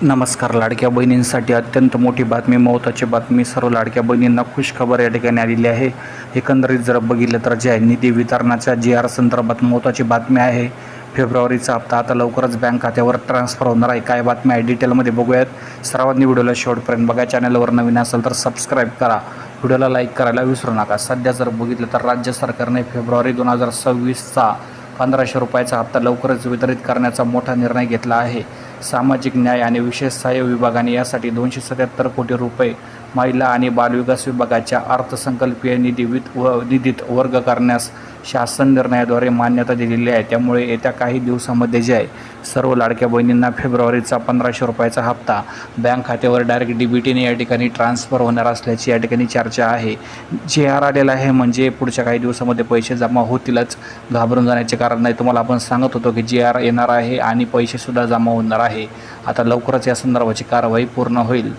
नमस्कार. लाडक्या बहिणींसाठी अत्यंत मोठी बातमी, महत्त्वाची बातमी. सर्व लाडक्या बहिणींना खुशखबर या ठिकाणी आलेली आहे. एकंदरीत जर बघितलं तर जे आहे निधी वितरणाच्या GR संदर्भात महत्त्वाची बातमी आहे. फेब्रुवारीचा हप्ता आता लवकरच बँक खात्यावर ट्रान्सफर होणार आहे. काय बातमी आहे डिटेलमध्ये बघूयात. सर्वांनी व्हिडिओला शेवटपर्यंत बघा. चॅनलवर नवीन असेल तर सबस्क्राईब करा, व्हिडिओला लाईक करायला विसरू नका. सध्या जर बघितलं तर राज्य सरकारने फेब्रुवारी 2026चा 1500 रुपयाचा हप्ता लवकरच वितरित करण्याचा मोठा निर्णय घेतला आहे. सामाजिक न्याय आणि विशेष सहाय्य विभागाने यासाठी 277 कोटी रुपये महिला आणि बालविकास विभागाच्या अर्थसंकल्पीय निधीत वर्ग करण्यास शासन निर्णयाद्वारे मान्यता दिलेली आहे. त्यामुळे येत्या काही दिवसांमध्ये जे आहे सर्व लाडक्या बहिणींना फेब्रुवारीचा 1500 रुपयाचा हप्ता बँक खात्यावर डायरेक्ट DBTने या ठिकाणी ट्रान्सफर होणार असल्याची या ठिकाणी चर्चा आहे. GR आलेला आहे म्हणजे पुढच्या काही दिवसामध्ये पैसे जमा होतीलच, घाबरून जाण्याचे कारण नाही. तुम्हाला आपण सांगत होतो की GR येणार आहे आणि पैसेसुद्धा जमा होणार आहे. आता लवकरच या संदर्भाची कारवाई पूर्ण होईल.